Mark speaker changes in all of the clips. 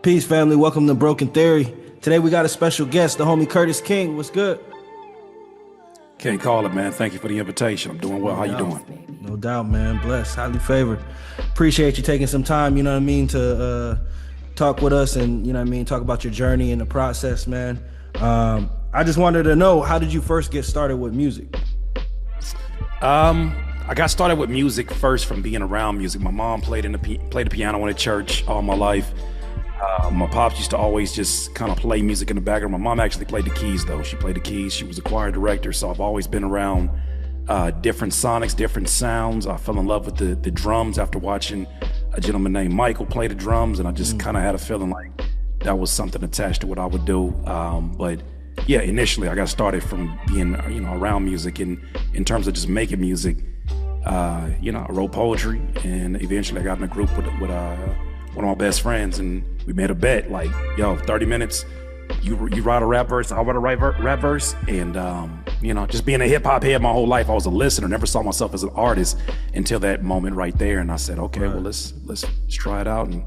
Speaker 1: Peace, family. Welcome to Broken Theory. Today we got a special guest, the homie Curtis King. What's good?
Speaker 2: Can't call it, man. Thank you for the invitation. I'm doing well. How you doing?
Speaker 1: No doubt, man. Blessed, highly favored. Appreciate you taking some time, you know what I mean, to talk with us and, you know what I mean, talk about your journey and the process, man. I just wanted to know, how did you first get started with music?
Speaker 2: I got started with music first from being around music. My mom played the piano in the church all my life. My pops used to always just kind of play music in the background. My mom actually played the keys, though. She played the keys. She was a choir director, so I've always been around different sonics, different sounds. I fell in love with the drums after watching a gentleman named Michael play the drums, and I just kind of had a feeling like that was something attached to what I would do. But yeah, initially I got started from being around music, and in terms of just making music. I wrote poetry, and eventually I got in a group with one of my best friends, and we made a bet, like, 30 minutes, you write a rap verse, I'll write a rap verse. And just being a hip-hop head my whole life, I was a listener, never saw myself as an artist until that moment right there. And I said, okay, well, let's try it out. And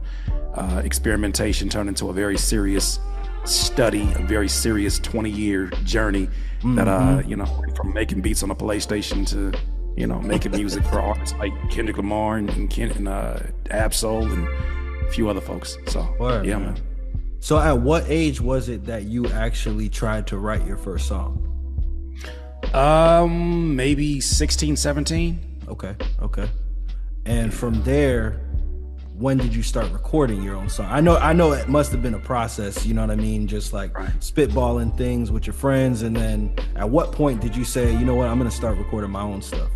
Speaker 2: experimentation turned into a very serious study, a very serious 20-year journey that from making beats on a PlayStation to making music for artists like Kendrick Lamar and Absol and a few other folks. So,
Speaker 1: Word,
Speaker 2: yeah, man.
Speaker 1: So at what age was it that you actually tried to write your first song?
Speaker 2: Maybe 16, 17.
Speaker 1: Okay. And from there, when did you start recording your own song? I know it must have been a process, you know what I mean? Just like spitballing things with your friends. And then at what point did you say, you know what, I'm going to start recording my own stuff?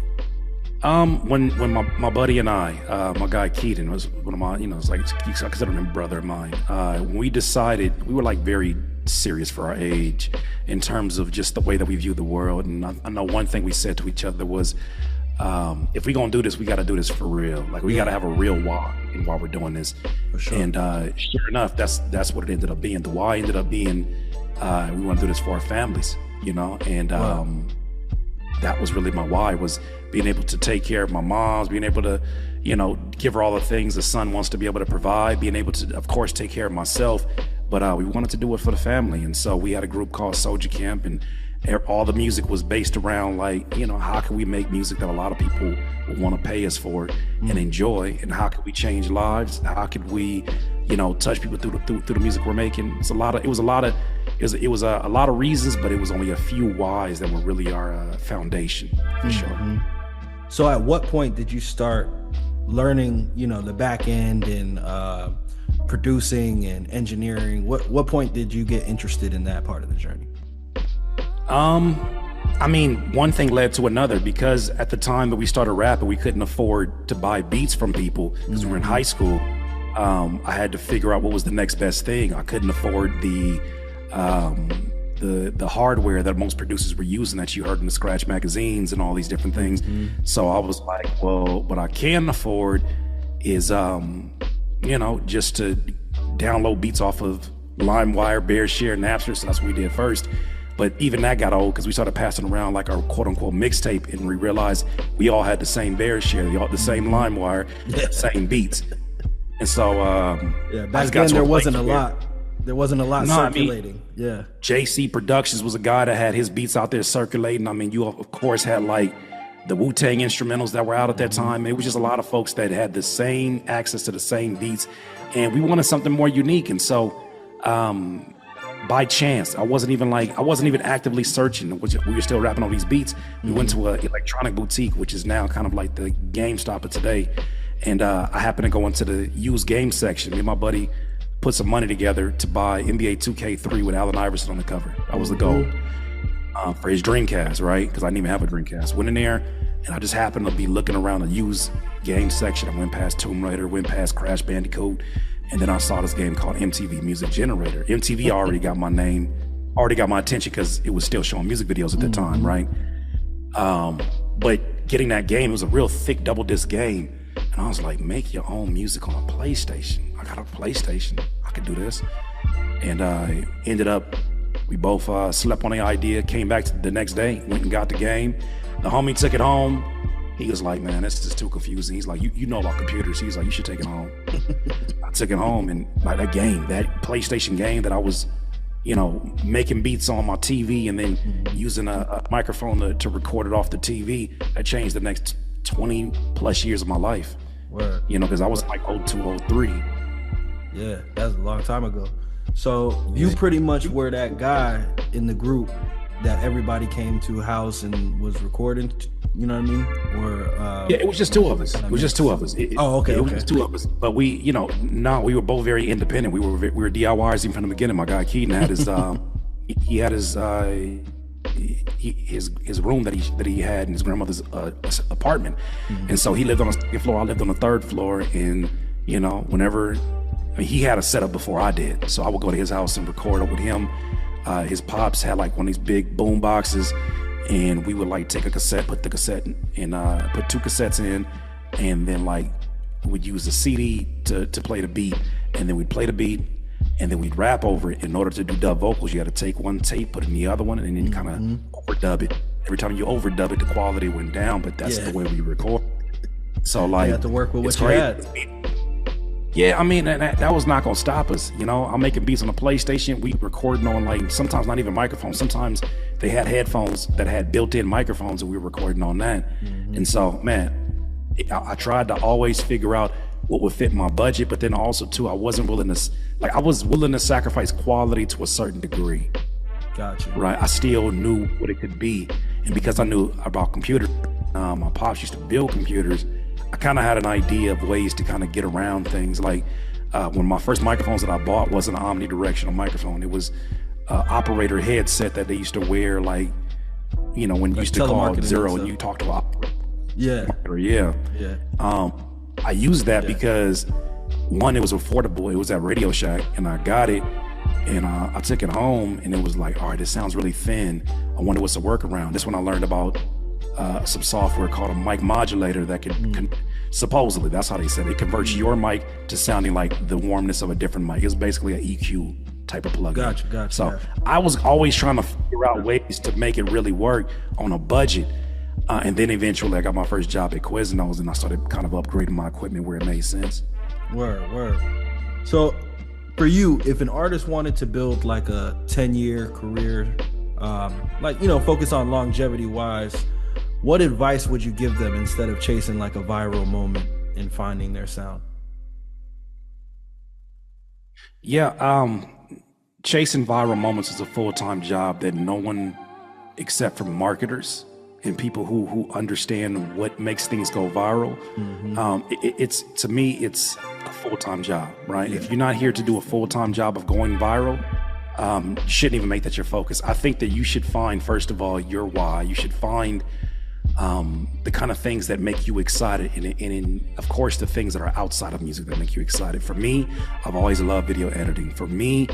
Speaker 2: When my buddy and I, my guy Keaton was one of my, it's like, I consider him a brother of mine. When we decided, we were like very serious for our age in terms of just the way that we view the world. And I know one thing we said to each other was, if we gonna do this, we gotta do this for real. Like, we gotta have a real why in why we're doing this.
Speaker 1: For sure.
Speaker 2: And sure enough, that's what it ended up being. The why ended up being, we want to do this for our families, and that was really my why, was being able to take care of my moms, being able to, give her all the things a son wants to be able to provide, being able to, of course, take care of myself. But we wanted to do it for the family. And so we had a group called Soldier Camp, and all the music was based around, like, how can we make music that a lot of people will want to pay us for and enjoy, and how can we change lives? How could we, touch people through the music we're making? It was a lot of reasons, but it was only a few whys that were really our foundation, for sure.
Speaker 1: So at what point did you start learning, the back end and producing and engineering? What point did you get interested in that part of the journey?
Speaker 2: One thing led to another, because at the time that we started rapping, we couldn't afford to buy beats from people because we were in high school. I had to figure out what was the next best thing. I couldn't afford the hardware that most producers were using that you heard in the scratch magazines and all these different things. So I was like, well, what I can afford is, just to download beats off of LimeWire, BearShare, Napster. So that's what we did first. But even that got old because we started passing around like our quote unquote mixtape, and we realized we all had the same BearShare, the same LimeWire, same beats. And so
Speaker 1: back then there wasn't a lot. There wasn't a lot circulating.
Speaker 2: JC Productions was a guy that had his beats out there circulating. You of course had like the Wu-Tang instrumentals that were out at that time. It was just a lot of folks that had the same access to the same beats, and we wanted something more unique. And so by chance, I wasn't even actively searching. We were still rapping on these beats. We went to an electronic boutique, which is now kind of like the GameStop of today. And I happened to go into the used game section. Me and my buddy put some money together to buy NBA 2K3 with Allen Iverson on the cover. That was the goal for his Dreamcast, right? Because I didn't even have a Dreamcast. Went in there, and I just happened to be looking around the used game section. I went past Tomb Raider, went past Crash Bandicoot, and then I saw this game called MTV Music Generator. MTV already got my name, already got my attention because it was still showing music videos at the time, right? But getting that game, it was a real thick double disc game. And I was like, make your own music on a PlayStation. I got a PlayStation. I could do this. And ended up, we both slept on the idea, came back the next day, went and got the game. The homie took it home. He was like, man, this is too confusing. He's like, you know about computers. He's like, you should take it home. I took it home, and like that PlayStation game that I was, making beats on my TV and then using a microphone to record it off the TV, that changed the next 20 plus years of my life.
Speaker 1: Word.
Speaker 2: Because I was like 02, 03.
Speaker 1: Yeah, that's a long time ago. So you pretty much were that guy in the group that everybody came to house and was recording, you know what I mean? Or
Speaker 2: yeah, it was just two of us. It was just two of us.
Speaker 1: Okay.
Speaker 2: It was just two of us. But we, we were both very independent. We were DIYers even from the beginning. My guy Keaton had his he had his room that he had in his grandmother's apartment, and so he lived on the second floor. I lived on the third floor, and whenever he had a setup before I did, so I would go to his house and record up with him. His pops had like one of these big boom boxes, and we would like take a cassette, put the cassette in, put two cassettes in, and then like we'd use a CD to play the beat, and then we'd play the beat, and then we'd rap over it. In order to do dub vocals, you had to take one tape, put it in the other one, and then kind of overdub it. Every time you overdub it, the quality went down, but that's the way we record. So like,
Speaker 1: you had to work with what you had.
Speaker 2: Yeah, I mean, that was not gonna stop us. I'm making beats on the PlayStation. We recording on like sometimes not even microphones. Sometimes they had headphones that had built-in microphones, and we were recording on that. And so, man, I tried to always figure out what would fit my budget, but then also too, I was willing to sacrifice quality to a certain degree.
Speaker 1: Gotcha.
Speaker 2: Right. I still knew what it could be, and because I knew about computers, my pops used to build computers. I kind of had an idea of ways to kind of get around things. Like when my first microphones that I bought wasn't an omnidirectional microphone. It was an operator headset that they used to wear, like, when you used to call zero and you talked to an operator. Yeah. I used that because, one, it was affordable. It was at Radio Shack, and I got it, and I took it home, and it was like, all right, this sounds really thin. I wonder what's the workaround. This when I learned about some software called a mic modulator that can supposedly, that's how they said it, converts your mic to sounding like the warmness of a different mic. It was basically an EQ type of plugin.
Speaker 1: Gotcha.
Speaker 2: So I was always trying to figure out ways to make it really work on a budget. And then eventually I got my first job at Quiznos, and I started kind of upgrading my equipment where it made sense.
Speaker 1: Word. So for you, if an artist wanted to build like a 10-year career, focus on longevity wise, what advice would you give them instead of chasing like a viral moment and finding their sound?
Speaker 2: Yeah, chasing viral moments is a full-time job that no one except for marketers and people who understand what makes things go viral. It's to me, it's a full-time job, right? If you're not here to do a full-time job of going viral, you shouldn't even make that your focus. I think that you should find, first of all, your why. You should find the kind of things that make you excited, and of course the things that are outside of music that make you excited. For me, I've always loved video editing. For me,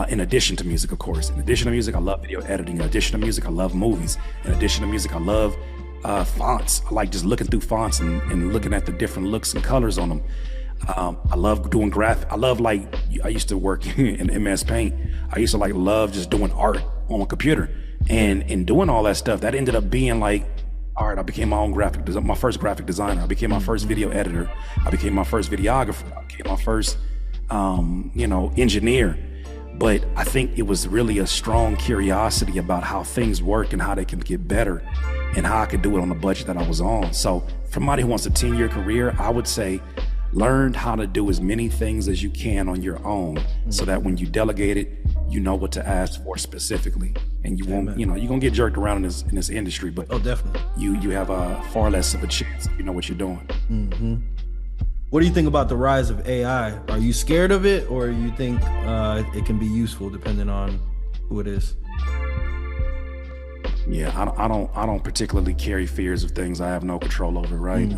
Speaker 2: in addition to music, of course, in addition to music, I love video editing. In addition to music, I love movies. In addition to music, I love fonts. I like just looking through fonts and looking at the different looks and colors on them. I love doing graphic. I used to work in MS Paint. I used to love just doing art on my computer, and in doing all that stuff, that ended up being like, all right, I became my first graphic designer. I became my first video editor. I became my first videographer. I became my first, engineer. But I think it was really a strong curiosity about how things work and how they can get better and how I could do it on the budget that I was on. So for somebody who wants a 10-year career, I would say learn how to do as many things as you can on your own so that when you delegate it, you know what to ask for specifically, and you won't, you're gonna get jerked around in this industry, but
Speaker 1: definitely
Speaker 2: you have a far less of a chance if you know what you're doing.
Speaker 1: What do you think about the rise of AI? Are you scared of it, or you think it can be useful depending on who it is?
Speaker 2: Yeah, I don't particularly carry fears of things I have no control over, right?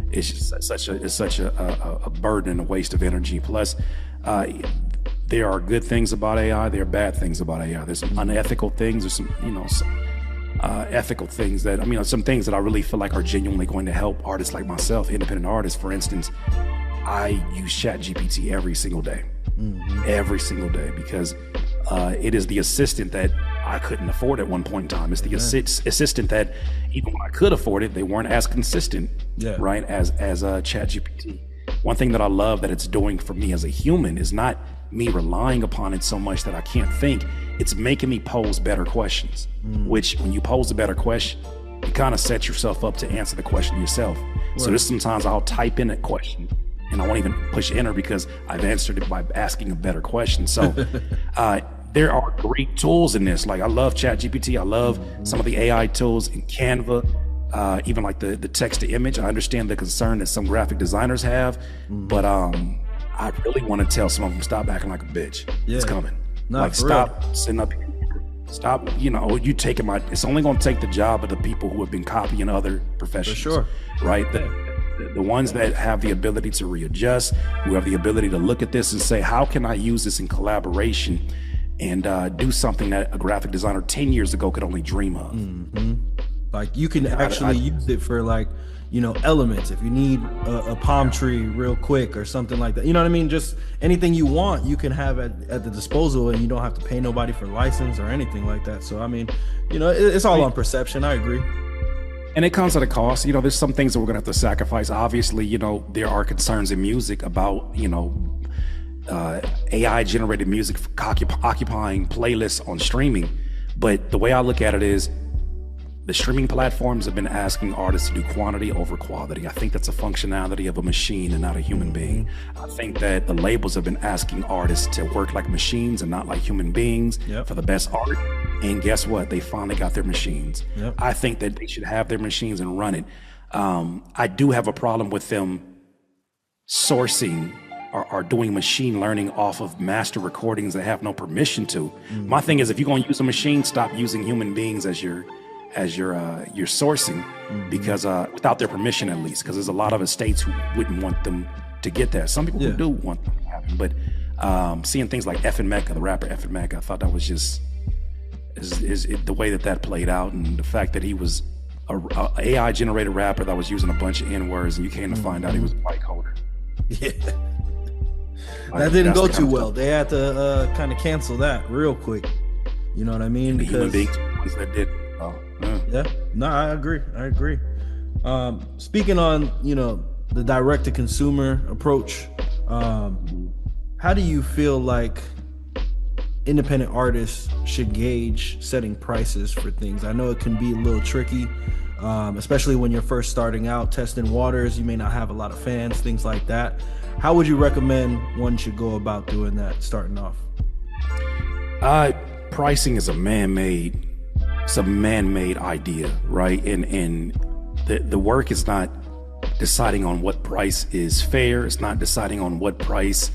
Speaker 2: It's just such a burden and a waste of energy. Plus, there are good things about AI. There are bad things about AI. There's some unethical things. There's some, ethical things that, some things that I really feel like are genuinely going to help artists like myself, independent artists. For instance, I use ChatGPT every single day, because it is the assistant that I couldn't afford at one point in time. It's the assistant that even when I could afford it, they weren't as consistent, right, as ChatGPT. One thing that I love that it's doing for me as a human is not me relying upon it so much that I can't think. It's making me pose better questions, which when you pose a better question, you kind of set yourself up to answer the question yourself. Right. So there's sometimes I'll type in a question and I won't even push enter because I've answered it by asking a better question. So there are great tools in this. Like I love ChatGPT. I love some of the AI tools in Canva, even like the text to image. I understand the concern that some graphic designers have, but I really want to tell some of them, stop acting like a bitch. It's coming. No, like stop sitting up here. Stop, you taking it's only going to take the job of the people who have been copying other professions. For sure. Right? The ones that have the ability to readjust, who have the ability to look at this and say, how can I use this in collaboration and do something that a graphic designer 10 years ago could only dream of.
Speaker 1: Like you can actually use it for like, elements. If you need a palm tree real quick or something like that, you know what I mean? Just anything you want, you can have at the disposal and you don't have to pay nobody for license or anything like that. So, I mean, it's all on perception. I agree.
Speaker 2: And it comes at a cost. There's some things that we're gonna have to sacrifice. Obviously, there are concerns in music about, AI generated music occupying playlists on streaming. But the way I look at it is the streaming platforms have been asking artists to do quantity over quality. I think that's a functionality of a machine and not a human being. I think that the labels have been asking artists to work like machines and not like human beings for the best art. And guess what? They finally got their machines. I think that they should have their machines and run it. I do have a problem with them sourcing or doing machine learning off of master recordings that have no permission to. My thing is, if you're going to use a machine, stop using human beings as your sourcing, because without their permission at least, because there's a lot of estates who wouldn't want them to get that. Some people who do want them to happen, but seeing things like F and Mecca, the rapper F and Mecca, I thought that was just the way that played out, and the fact that he was a AI generated rapper that was using a bunch of N words, and you came to find out he was a bike holder.
Speaker 1: That didn't go too well. They had to kind of cancel that real quick. You know what I mean?
Speaker 2: Because human beings were the ones that did.
Speaker 1: No, I agree. Speaking on, the direct to consumer approach, how do you feel like independent artists should gauge setting prices for things? I know it can be a little tricky, especially when you're first starting out, testing waters. You may not have a lot of fans, things like that. How would you recommend one should go about doing that starting off?
Speaker 2: Pricing is a man-made idea, right? And the work is not deciding on what price is fair. It's not deciding on what price,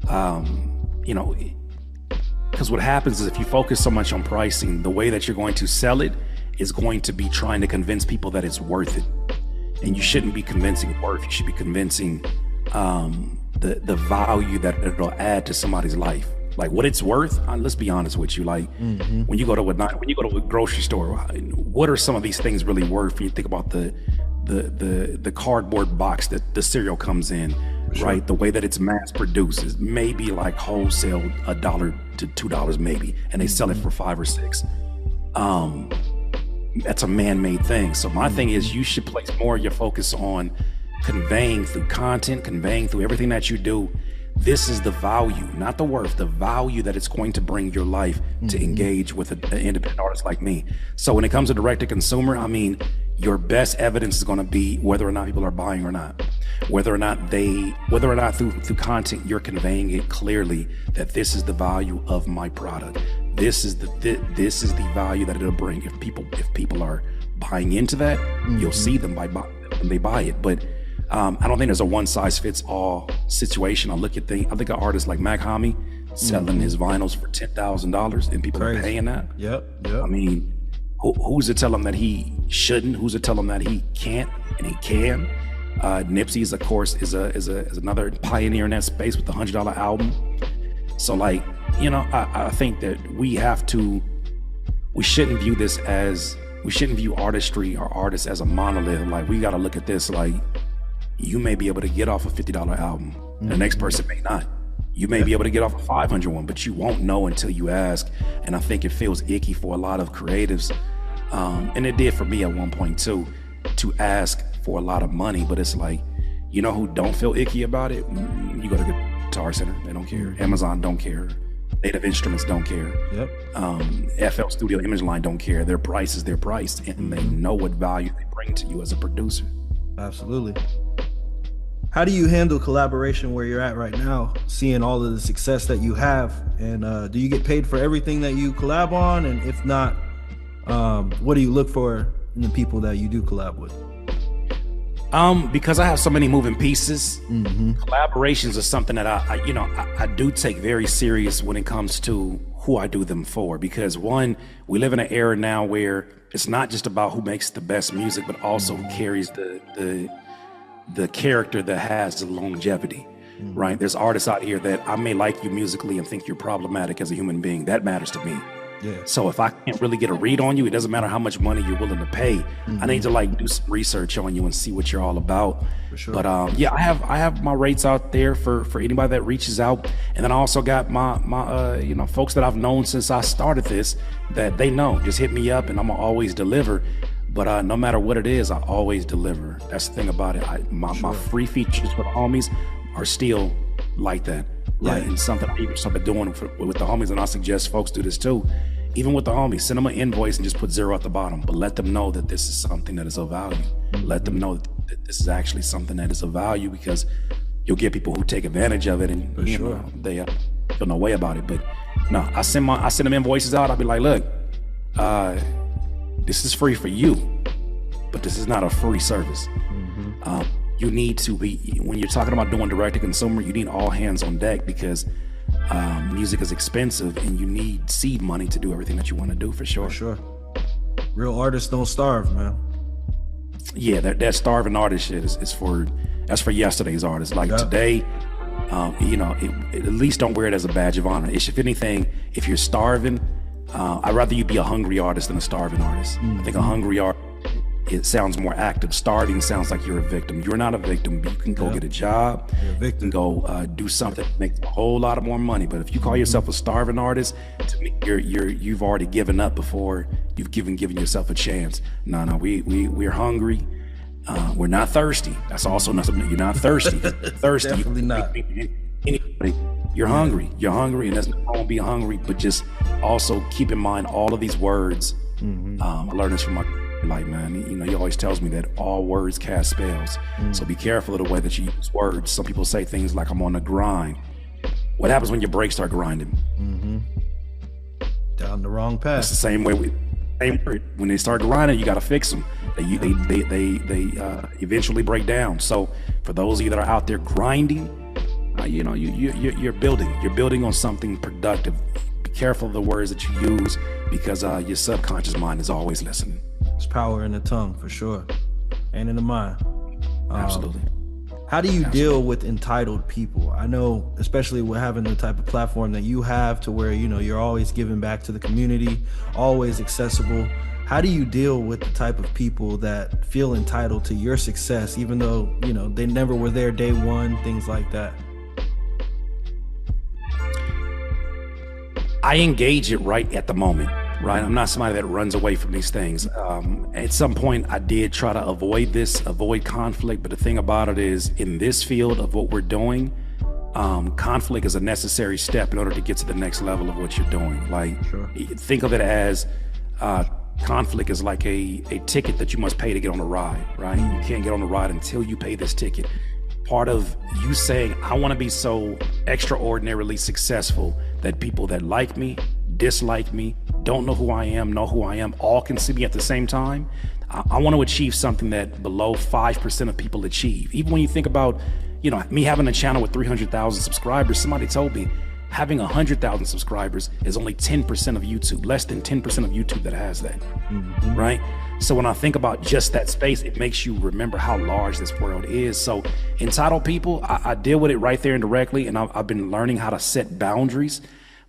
Speaker 2: because what happens is if you focus so much on pricing, the way that you're going to sell it is going to be trying to convince people that it's worth it. And you shouldn't be convincing worth. You should be convincing the value that it'll add to somebody's life. Like what it's worth. Let's be honest with you. Like when you go to a grocery store, what are some of these things really worth? When you think about the cardboard box that the cereal comes in, right? The way that it's mass produced is maybe like wholesale $1 to $2 maybe, and they sell it for $5 or $6. That's a man-made thing. So my thing is, you should place more of your focus on conveying through content, conveying through everything that you do. This is the value, not the worth, the value that it's going to bring your life to engage with an independent artist like me. So when it comes to direct to consumer, I mean, your best evidence is going to be whether or not people are buying or not, whether or not through content you're conveying it clearly that this is the value of my product. This is the value that it'll bring. If people are buying into that, you'll see them when they buy it. But I don't think there's a one size fits all situation. I think an artist like Mac Hami selling his vinyls for $10,000 and people are paying that.
Speaker 1: Yep.
Speaker 2: I mean, who's to tell him that he shouldn't? Who's to tell him that he can't and he can? Nipsey's, of course, is another pioneer in that space with the $100 album. So like, I think that we shouldn't view artistry or artists as a monolith. Like we got to look at this like, you may be able to get off a $50 album. The next person may not. You may be able to get off a 500 one, but you won't know until you ask. And I think it feels icky for a lot of creatives. And it did for me at one point too, to ask for a lot of money. But it's like, you know who don't feel icky about it? You go to Guitar Center, they don't care. Amazon don't care. Native Instruments don't care. FL Studio Image Line don't care. Their price is their price, and they know what value they bring to you as a producer.
Speaker 1: Absolutely. How do you handle collaboration where you're at right now, seeing all of the success that you have? And do you get paid for everything that you collab on? And if not, what do you look for in the people that you do collab with?
Speaker 2: Because I have so many moving pieces, collaborations are something that I do take very serious when it comes to who I do them for. Because one, we live in an era now where it's not just about who makes the best music, but also who carries the character that has the longevity, right? There's artists out here that I may like you musically and think you're problematic as a human being. That matters to me.
Speaker 1: Yeah.
Speaker 2: So if I can't really get a read on you, it doesn't matter how much money you're willing to pay. I need to like do some research on you and see what you're all about.
Speaker 1: For sure.
Speaker 2: But yeah, I have my rates out there for anybody that reaches out, and then I also got my folks that I've known since I started this, that they know just hit me up and I'm gonna always deliver. But no matter what it is, I always deliver. That's the thing about it. My free features for the homies are still like that. Right, and something I even started doing with the homies, and I suggest folks do this too. Even with the homies, send them an invoice and just put 0 at the bottom, but let them know that this is something that is of value. Let them know that this is actually something that is of value, because you'll get people who take advantage of it, and they feel no way about it. But no, I send them invoices out. I'll be like, look, this is free for you, but this is not a free service. You need to be, when you're talking about doing direct to consumer, you need all hands on deck, because music is expensive and you need seed money to do everything that you want to do, for sure.
Speaker 1: For sure. Real artists don't starve, man.
Speaker 2: Yeah, that starving artist shit that's for yesterday's artists. Like today, at least don't wear it as a badge of honor. If anything, if you're starving, I'd rather you be a hungry artist than a starving artist. I think a hungry artist, it sounds more active. Starving sounds like you're a victim. You're not a victim, but you can go get a job.
Speaker 1: You're a victim.
Speaker 2: You can go do something that makes a whole lot of more money. But if you call yourself a starving artist, to me, you've already given up before you've given yourself a chance. No, we're hungry. We're not thirsty. That's also not something. You're not thirsty. Thirsty.
Speaker 1: Definitely not.
Speaker 2: Anybody. You're hungry. You're hungry, and that's not wrong being hungry. But just also keep in mind all of these words. I learned this from my. Like, man, he always tells me that all words cast spells. So be careful of the way that you use words. Some people say things like, I'm on the grind. What happens when your brakes start grinding?
Speaker 1: Down the wrong path.
Speaker 2: It's the same way when they start grinding, you got to fix them. They eventually break down. So for those of you that are out there grinding, you're building on something productive. Be careful of the words that you use, because your subconscious mind is always listening.
Speaker 1: There's power in the tongue, for sure, and in the mind.
Speaker 2: Absolutely.
Speaker 1: How do you deal with entitled people? I know, especially with having the type of platform that you have, to where you're always giving back to the community, always accessible. How do you deal with the type of people that feel entitled to your success, even though they never were there day one, things like that?
Speaker 2: I engage it right at the moment. Right, I'm not somebody that runs away from these things. At some point, I did try to avoid conflict. But the thing about it is, in this field of what we're doing, conflict is a necessary step in order to get to the next level of what you're doing. Like, think of it as conflict is like a ticket that you must pay to get on a ride. Right, you can't get on the ride until you pay this ticket. Part of you saying, I want to be so extraordinarily successful that people that like me, dislike me, don't know who I am, know who I am, all can see me at the same time. I want to achieve something that below 5% of people achieve. Even when you think about, me having a channel with 300,000 subscribers, somebody told me having 100,000 subscribers is only 10% of YouTube, less than 10% of YouTube that has that, right? So when I think about just that space, it makes you remember how large this world is. So entitled people, I deal with it right there and directly, and I've been learning how to set boundaries.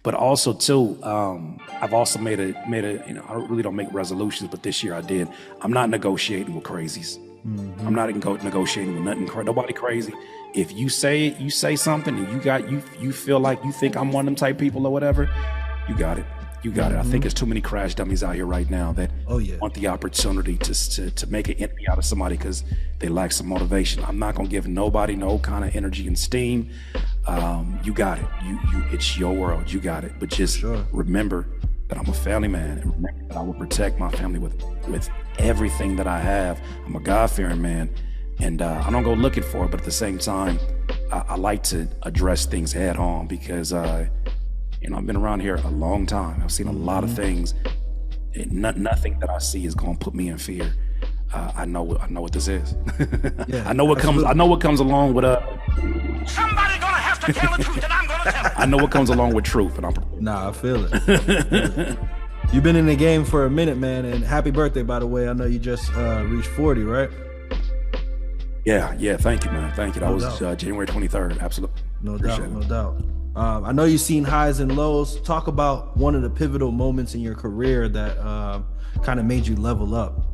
Speaker 2: But also too, I've also made a, I really don't make resolutions, but this year I did. I'm not negotiating with crazies. I'm not negotiating with nobody crazy. If you say something and you feel like you think I'm one of them type people or whatever, you got it. You got it. I think there's too many crash dummies out here right now that want the opportunity to make an enemy out of somebody because they lack some motivation. I'm not gonna give nobody no kind of energy and steam. You got it. It's your world. You got it. But just remember that I'm a family man, and remember that I will protect my family with everything that I have. I'm a God-fearing man, and I don't go looking for it. But at the same time, I like to address things head on because I've been around here a long time. I've seen a lot of things. Nothing that I see is going to put me in fear. I know what this is. I know what comes along with somebody gonna have to tell the truth, and I'm gonna tell it. I know what comes along with truth, and
Speaker 1: I feel it. You've been in the game for a minute, man, and happy birthday, by the way. I know you just reached 40, right?
Speaker 2: Yeah. Thank you, man. Thank you. That was January 23rd. Absolutely.
Speaker 1: No doubt. I know you've seen highs and lows. Talk about one of the pivotal moments in your career that kind of made you level up.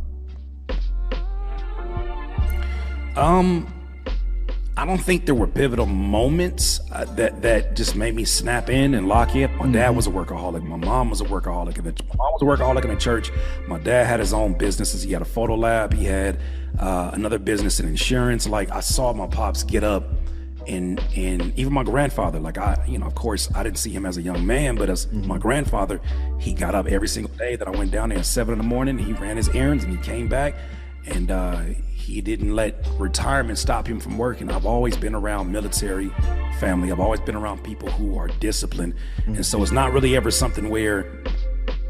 Speaker 2: I don't think there were pivotal moments that just made me snap in and lock in. My dad was a workaholic. My mom was a workaholic. My mom was a workaholic in the church. My dad had his own businesses. He had a photo lab. He had another business in insurance. Like, I saw my pops get up, and even my grandfather. Like, of course, I didn't see him as a young man, but as my grandfather, he got up every single day that I went down there at 7 a.m. He ran his errands and he came back, and he didn't let retirement stop him from working. I've always been around military family. I've always been around people who are disciplined. And so it's not really ever something where,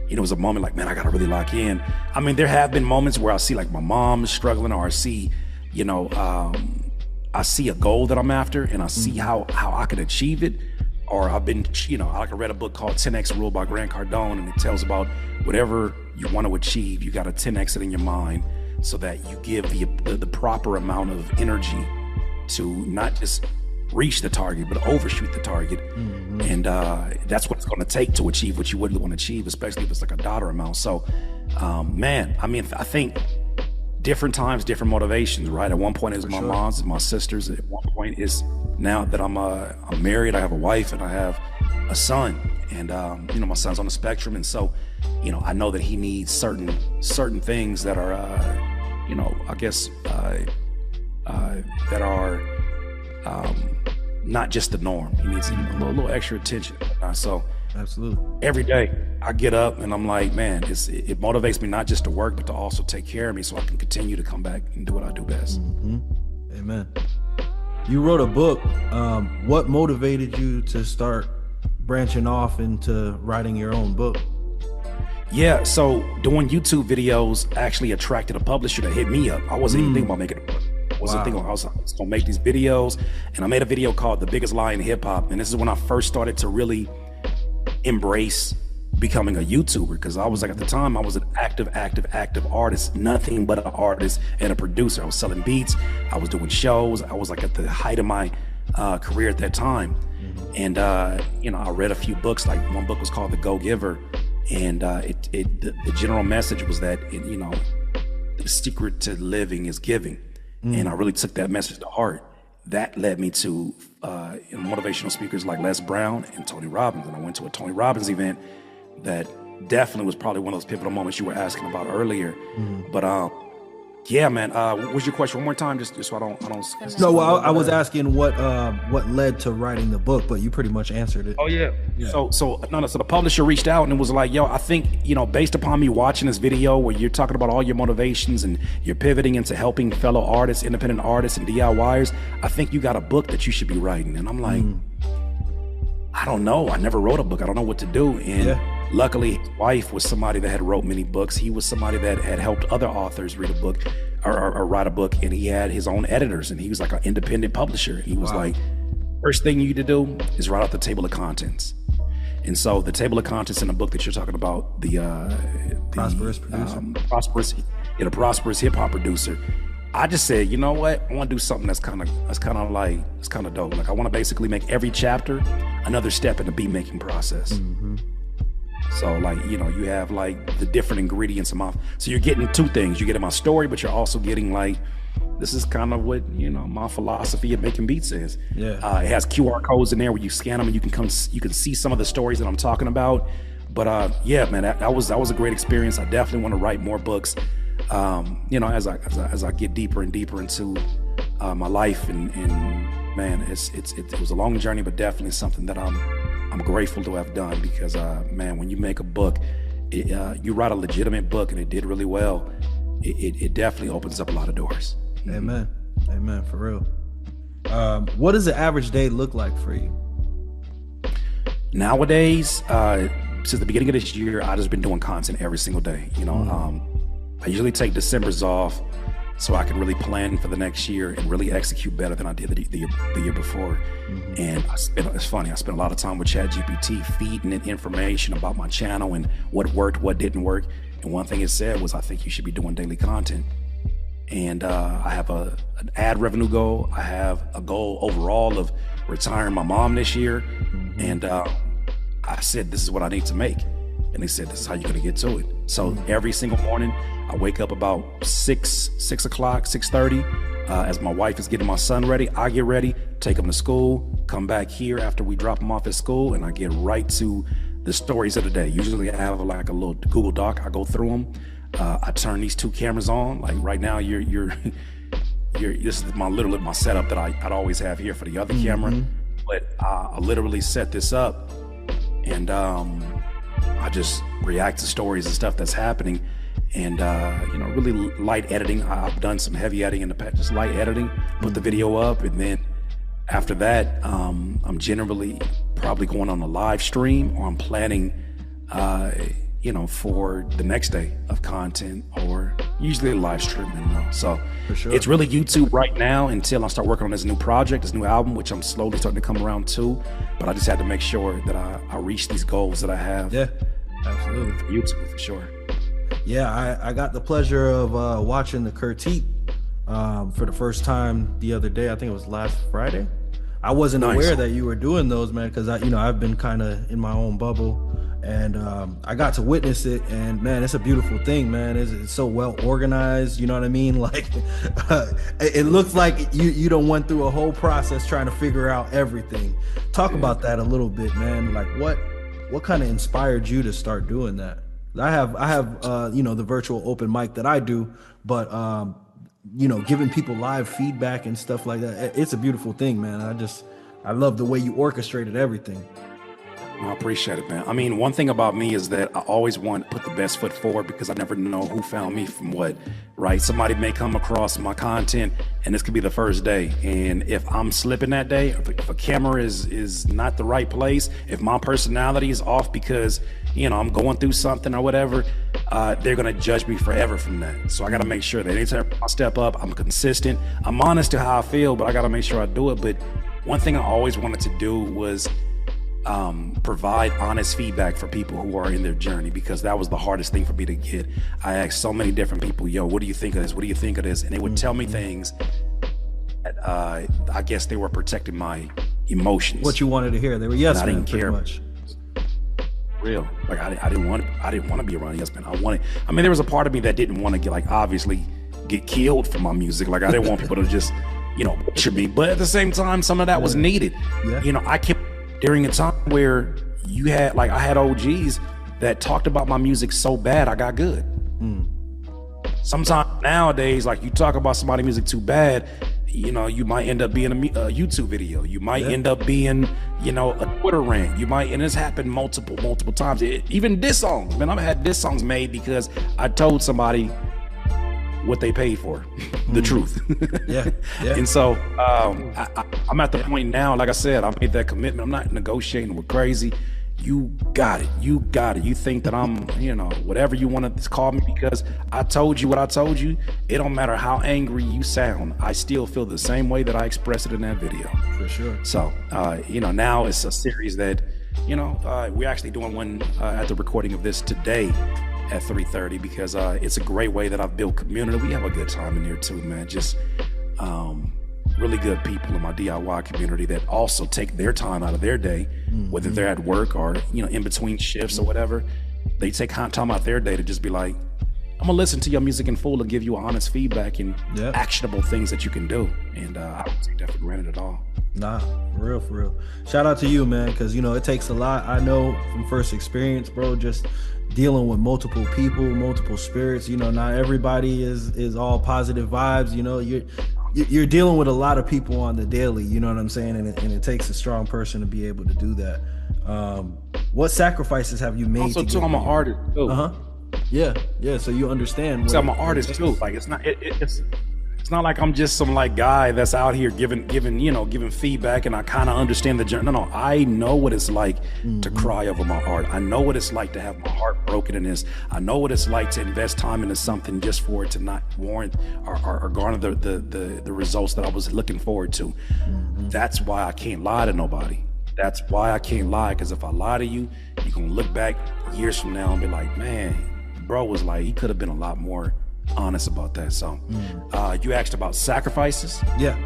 Speaker 2: it was a moment like, man, I gotta really lock in. I mean, there have been moments where I see like my mom struggling, or I see, I see a goal that I'm after, and I see how I can achieve it. Or I've been, I read a book called 10X Rule by Grant Cardone, and it tells about whatever you want to achieve, you gotta 10X it in your mind, so that you give the proper amount of energy to not just reach the target, but overshoot the target. And that's what it's going to take to achieve what you would want to achieve, especially if it's like a dollar amount. So, I think different times, different motivations, right? At one point it was my mom's and my sister's. At one point is now that I'm married, I have a wife and I have a son. And, my son's on the spectrum. And so, I know that he needs certain things that are, that are not just the norm. He needs a little extra attention. So
Speaker 1: absolutely,
Speaker 2: every day I get up and I'm like, man, it motivates me not just to work, but to also take care of me so I can continue to come back and do what I do best.
Speaker 1: Amen. You wrote a book. What motivated you to start branching off into writing your own book?
Speaker 2: Yeah, so doing YouTube videos actually attracted a publisher to hit me up. I wasn't even thinking about making a book. I was gonna make these videos, and I made a video called The Biggest Lie in Hip Hop. And this is when I first started to really embrace becoming a YouTuber, because I was like, at the time, I was an active artist, nothing but an artist and a producer. I was selling beats, I was doing shows, I was like at the height of my career at that time. And I read a few books. Like, one book was called The Go-Giver, and the general message was that the secret to living is giving. And I really took that message to heart. That led me to motivational speakers like Les Brown and Tony Robbins. And I went to a Tony Robbins event that definitely was probably one of those pivotal moments you were asking about earlier. But yeah, man. What was your question? One more time, just so I don't.
Speaker 1: No, well, I was asking what led to writing the book, but you pretty much answered it.
Speaker 2: Oh yeah. So the publisher reached out and was like, yo, I think based upon me watching this video where you're talking about all your motivations and you're pivoting into helping fellow artists, independent artists, and DIYers, I think you got a book that you should be writing. And I'm like, I don't know. I never wrote a book. I don't know what to do. And luckily, his wife was somebody that had wrote many books. He was somebody that had helped other authors read a book or write a book, and he had his own editors, and he was like an independent publisher. He was like, first thing you need to do is write out the table of contents. And so the table of contents in the book that you're talking about, the
Speaker 1: prosperous producer,
Speaker 2: the prosperous hip hop producer. I just said, you know what? I want to do something that's kind of dope. Like, I want to basically make every chapter another step in the beat making process. So like, you have like the different ingredients so you're getting two things. You're getting my story, but you're also getting like this is kind of what, my philosophy of making beats is.
Speaker 1: Yeah.
Speaker 2: It has QR codes in there where you scan them and you can see some of the stories that I'm talking about. But yeah, man, that was a great experience. I definitely want to write more books. As I get deeper and deeper into my life, and man, it was a long journey, but definitely something that I'm grateful to have done, because man, when you make a book, you write a legitimate book and it did really well, it definitely opens up a lot of doors.
Speaker 1: Amen. Amen, for real. What does the average day look like for you?
Speaker 2: Nowadays, since the beginning of this year, I've just been doing content every single day. I usually take December's off so I can really plan for the next year and really execute better than I did the year before. And it's funny, I spent a lot of time with ChatGPT feeding it information about my channel and what worked, what didn't work. And one thing it said was, I think you should be doing daily content. And I have an ad revenue goal. I have a goal overall of retiring my mom this year. And I said, this is what I need to make. And they said, this is how you're gonna get to it. So every single morning, I wake up about 6 o'clock, 6:30. As my wife is getting my son ready, I get ready, take him to school, come back here after we drop him off at school, and I get right to the stories of the day. Usually I have like a little Google Doc. I go through them. I turn these 2 cameras on. Like right now, this is my setup that I'd always have here for the other camera. But I literally set this up, and I just react to stories and stuff that's happening. And really light editing. I've done some heavy editing in the past, just light editing, put the video up, and then after that, I'm generally probably going on a live stream, or I'm planning for the next day of content, or usually a live stream. So for sure, it's really YouTube right now until I start working on this new project, this new album, which I'm slowly starting to come around to. But I just had to make sure that I reach these goals that I have.
Speaker 1: Yeah, absolutely.
Speaker 2: For YouTube, for sure.
Speaker 1: Yeah, I got the pleasure of watching the critique for the first time the other day. I think it was last Friday. I wasn't aware that you were doing those, man, because I've been kind of in my own bubble, and I got to witness it, and man, it's a beautiful thing, man. It's so well organized, you know what I mean? Like it looks like you done went through a whole process trying to figure out everything. Talk about that a little bit, man. Like what kind of inspired you to start doing that? I have the virtual open mic that I do, but giving people live feedback and stuff like that, it's a beautiful thing, man. I love the way you orchestrated everything.
Speaker 2: I appreciate it, man. I mean, one thing about me is that I always want to put the best foot forward, because I never know who found me from what, right? Somebody may come across my content and this could be the first day. And if I'm slipping that day, if a camera is not the right place, if my personality is off because, I'm going through something or whatever, they're going to judge me forever from that. So I got to make sure that anytime I step up, I'm consistent. I'm honest to how I feel, but I got to make sure I do it. But one thing I always wanted to do was provide honest feedback for people who are in their journey, because that was the hardest thing for me to get. I asked so many different people, what do you think of this? What do you think of this? And they would tell me things that I guess they were protecting my emotions.
Speaker 1: What you wanted to hear. They were yes men, pretty much.
Speaker 2: Real. Like I didn't want to be around yes men. There was a part of me that didn't want to get killed for my music. Like I didn't want people to just, picture me. But at the same time, some of that was needed. Yeah. I kept during a time where I had OGs that talked about my music so bad I got good. Sometimes nowadays, like you talk about somebody's music too bad, you might end up being a YouTube video. You might end up being, a Twitter rant. And it's happened multiple times. Even diss songs, man. I've had diss songs made because I told somebody what they paid for, the truth. Yeah. And so I'm at the point now, like I said, I made that commitment. I'm not negotiating with crazy. You got it. You think that I'm, whatever you want to call me because I told you what I told you. It don't matter how angry you sound. I still feel the same way that I expressed it in that video.
Speaker 1: For sure.
Speaker 2: So, now it's a series that, we're actually doing one at the recording of this today at 3:30 because it's a great way that I've built community. We have a good time in here too, man. Just really good people in my DIY community that also take their time out of their day, whether they're at work or in between shifts or whatever. They take time out their day to just be like, I'm gonna listen to your music in full and give you honest feedback and actionable things that you can do. And I don't take that for granted at all.
Speaker 1: Nah, for real. Shout out to you, man, because it takes a lot. I know from first experience, bro, just dealing with multiple people, multiple spirits. Not everybody is all positive vibes. You're dealing with a lot of people on the daily. You know what I'm saying? And it takes a strong person to be able to do that. What sacrifices have you made?
Speaker 2: Also, too, I'm an artist too.
Speaker 1: Yeah. So you understand.
Speaker 2: So I'm an artist too. Like it's not like I'm just some like guy that's out here giving feedback, and I kind of understand the journey. No, I know what it's like to cry over my art. I know what it's like to have my heart broken in this. I know what it's like to invest time into something just for it to not warrant or garner the results that I was looking forward to. That's why I can't lie to nobody. That's why I can't lie, because if I lie to you, you're gonna look back years from now and be like, man, bro was like, he could have been a lot more honest about that. So you asked about sacrifices.
Speaker 1: Yeah.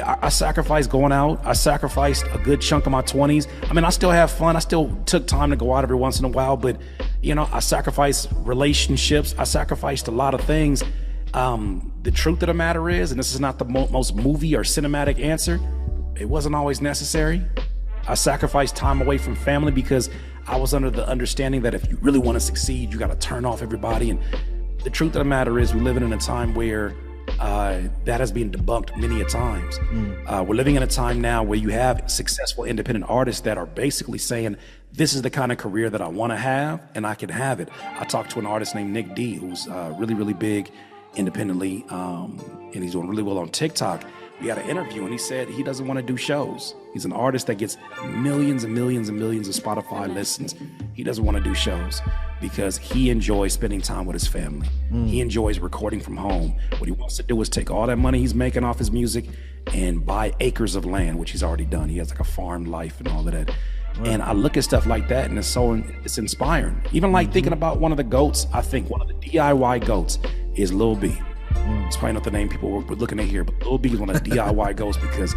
Speaker 2: I sacrificed going out. I sacrificed a good chunk of my 20s. I mean, I still have fun. I still took time to go out every once in a while, but I sacrificed relationships. I sacrificed a lot of things. The truth of the matter is, and this is not the most movie or cinematic answer, it wasn't always necessary. I sacrificed time away from family because I was under the understanding that if you really want to succeed, you got to turn off everybody. And the truth of the matter is, we're living in a time where that has been debunked many a times. We're living in a time now where you have successful independent artists that are basically saying, this is the kind of career that I want to have, and I can have it. I talked to an artist named Nick D, who's really, really big independently, and he's doing really well on TikTok. We had an interview, and he said he doesn't want to do shows. He's an artist that gets millions and millions and millions of Spotify listens. He doesn't want to do shows because he enjoys spending time with his family. He enjoys recording from home. What he wants to do is take all that money he's making off his music and buy acres of land, which he's already done. He has like a farm life and all of that. Right. And I look at stuff like that, and it's inspiring. Even like thinking about one of the GOATs, I think one of the DIY GOATs is Lil B. It's probably not the name people were looking at here, but Lil B is one of the DIY GOATs because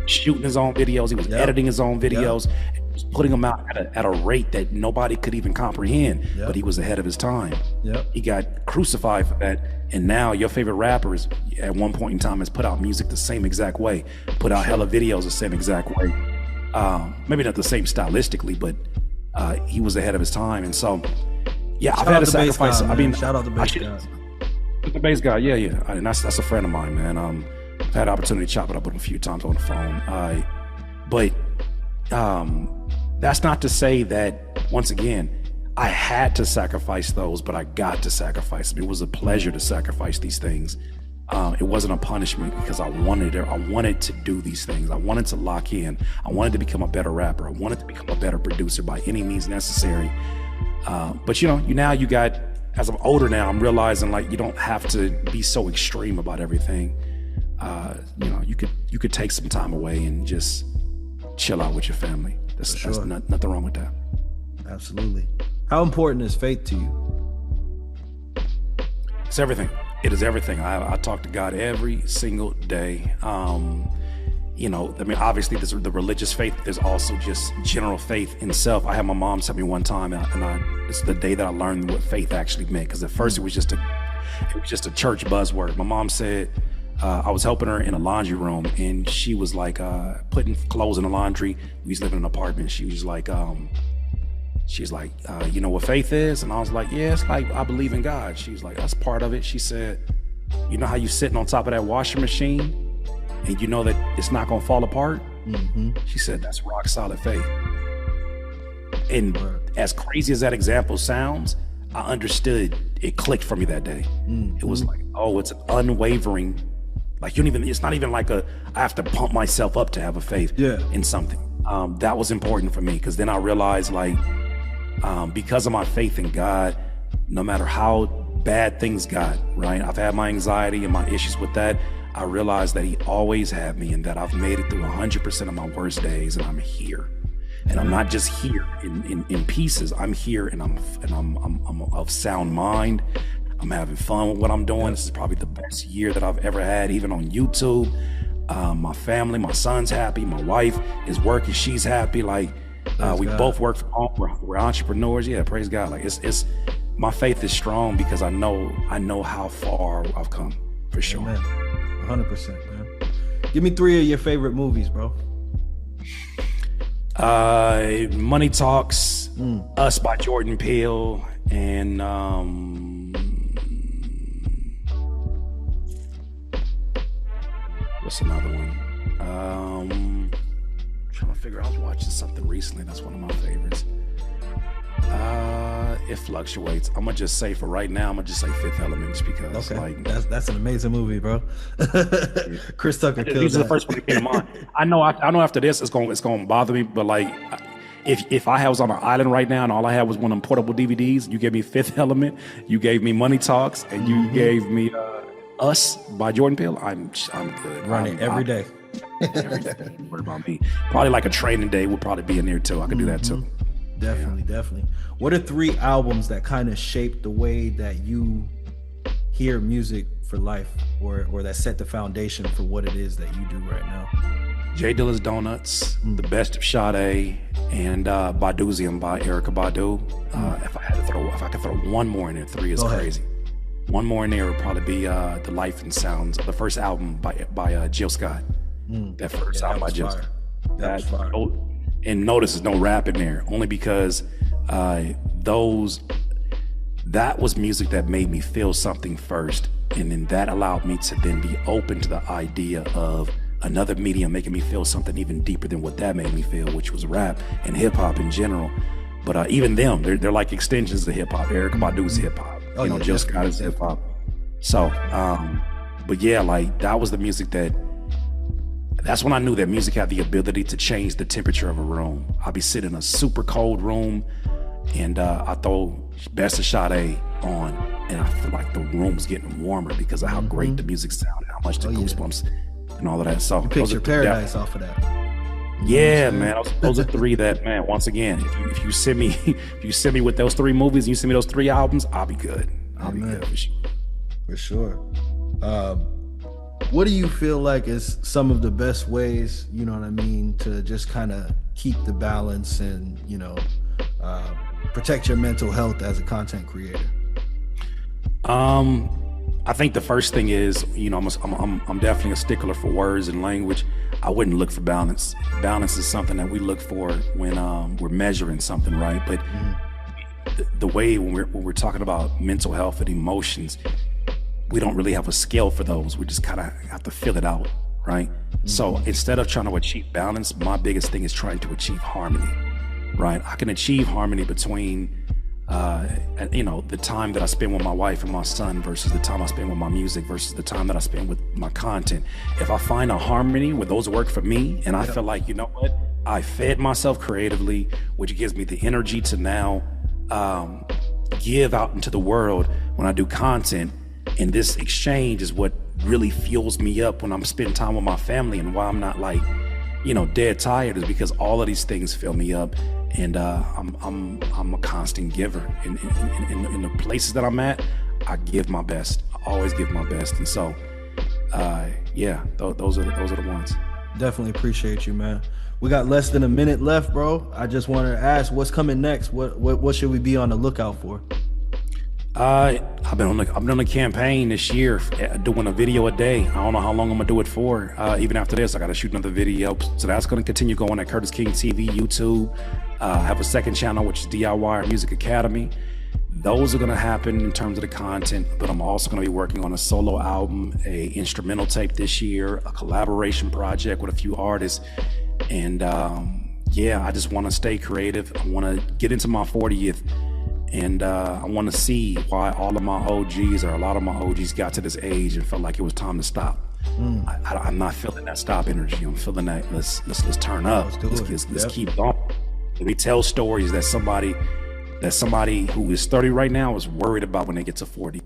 Speaker 2: shooting his own videos, he was editing his own videos, and he was putting them out at a rate that nobody could even comprehend, but he was ahead of his time. He got crucified for that, and now your favorite rapper is, at one point in time, has put out music the same exact way, put out hella videos the same exact way. Maybe not the same stylistically, but he was ahead of his time. And so, I've had to sacrifice.
Speaker 1: I mean, shout out the bass guy.
Speaker 2: The bass guy, and that's a friend of mine, man. I've had the opportunity to chop it up with him a few times on the phone. But that's not to say that, once again, I had to sacrifice those, but I got to sacrifice them. It was a pleasure to sacrifice these things. It wasn't a punishment because I wanted it. I wanted to do these things. I wanted to lock in. I wanted to become a better rapper. I wanted to become a better producer by any means necessary. But you got, as I'm older now, I'm realizing like you don't have to be so extreme about everything. You could take some time away and just chill out with your family. That's nothing wrong with that.
Speaker 1: Absolutely. How important is faith to you?
Speaker 2: It's everything. It is everything. I talk to God every single day. Obviously there's the religious faith. There's also just general faith in self. I had my mom tell me one time, it's the day that I learned what faith actually meant. Because at first it was just a church buzzword. My mom said, I was helping her in a laundry room, and she was like putting clothes in the laundry. We used to live in an apartment. She was like, you know what faith is? And I was like, yeah, it's like I believe in God. She was like, that's part of it. She said, you know how you sitting on top of that washing machine and you know that it's not gonna fall apart? She said, that's rock solid faith. And as crazy as that example sounds, I understood. It clicked for me that day. It was like, oh, it's an unwavering, like it's not even like I have to pump myself up to have a faith in something. That was important for me, because then I realized because of my faith in God, no matter how bad things got, right? I've had my anxiety and my issues with that. I realized that He always had me, and that I've made it through 100% of my worst days, and I'm here. And I'm not just here in pieces. I'm here, and I'm of sound mind. I'm having fun with what I'm doing. This is probably the best year that I've ever had, even on YouTube. My family, my son's happy. My wife is working. She's happy. We both work from home. We're entrepreneurs. Yeah, praise God. my faith is strong because I know how far I've come, for sure.
Speaker 1: Man, 100%, man. Give me 3 of your favorite movies, bro.
Speaker 2: Money Talks, Us by Jordan Peele, and what's another one? Trying to figure out. I was watching something recently. That's one of my favorites. It fluctuates. I'm gonna just say for right now, I'm gonna just say Fifth Element, just because like
Speaker 1: that's an amazing movie, bro. Chris Tucker killed
Speaker 2: these are
Speaker 1: that.
Speaker 2: the first one that came to mind. I know after this it's gonna bother me, but like if I was on an island right now and all I had was one of them portable DVDs, you gave me Fifth Element, you gave me Money Talks, and you gave me Us by Jordan Peele, I'm good.
Speaker 1: Run it every day.
Speaker 2: Every day. What about me? Probably like a Training Day would probably be in there too. I could do that too.
Speaker 1: Definitely. What are 3 albums that kind of shaped the way that you hear music for life, or that set the foundation for what it is that you do right now?
Speaker 2: J Dilla's Donuts, The Best of Sade, and Baduzium by Erykah Badu. If I could throw one more in there, 3 is crazy. One more in there would probably be The Life and Sounds, the first album by Jill Scott. That first album by Jill Scott.
Speaker 1: That was fire.
Speaker 2: And notice there's no rap in there, only because that was music that made me feel something first, and then that allowed me to then be open to the idea of another medium making me feel something even deeper than what that made me feel, which was rap and hip hop in general. But even them, they're like extensions of hip hop. Erykah Badu's hip hop, Jill Scott is hip hop. So, but yeah, like that was the music that's when I knew that music had the ability to change the temperature of a room. I'd be sitting in a super cold room and I throw Best of Sade on and I feel like the room's getting warmer because of how great the music sounded, how much the goosebumps and all of that. So
Speaker 1: Picture Paradise off of that.
Speaker 2: Yeah, man. Those are 3 that, man, once again, if you send me with those 3 movies and you send me those 3 albums, I'll be good. I'll be good
Speaker 1: for sure. What do you feel like is some of the best ways, you know what I mean, to just kind of keep the balance and, protect your mental health as a content creator?
Speaker 2: I think the first thing is, I'm definitely a stickler for words and language. I wouldn't look for balance. Balance is something that we look for when we're measuring something, right? But the way when we're talking about mental health and emotions, we don't really have a scale for those. We just kind of have to fill it out, right? So instead of trying to achieve balance, my biggest thing is trying to achieve harmony, right? I can achieve harmony between, the time that I spend with my wife and my son versus the time I spend with my music versus the time that I spend with my content. If I find a harmony where those work for me and I feel like, you know what, I fed myself creatively, which gives me the energy to now give out into the world when I do content. And this exchange is what really fuels me up when I'm spending time with my family, and why I'm not like, dead tired is because all of these things fill me up. And I'm a constant giver. In the places that I'm at, I give my best. I always give my best. And so, those are the ones.
Speaker 1: Definitely appreciate you, man. We got less than a minute left, bro. I just wanted to ask, what's coming next? What should we be on the lookout for?
Speaker 2: I've been on a campaign this year, doing a video a day. I don't know how long I'm gonna do it for. Even after this, I gotta shoot another video. So that's gonna continue going at Curtis King TV, YouTube. I have a second channel, which is DIY Music Academy. Those are gonna happen in terms of the content, but I'm also gonna be working on a solo album, a instrumental tape this year, a collaboration project with a few artists. And I just wanna stay creative. I wanna get into my 40th. And I want to see why all of my OGs, or a lot of my OGs, got to this age and felt like it was time to stop. I'm not feeling that stop energy. I'm feeling that let's turn up. Let's keep going. Let me tell stories that somebody who is 30 right now is worried about when they get to 40.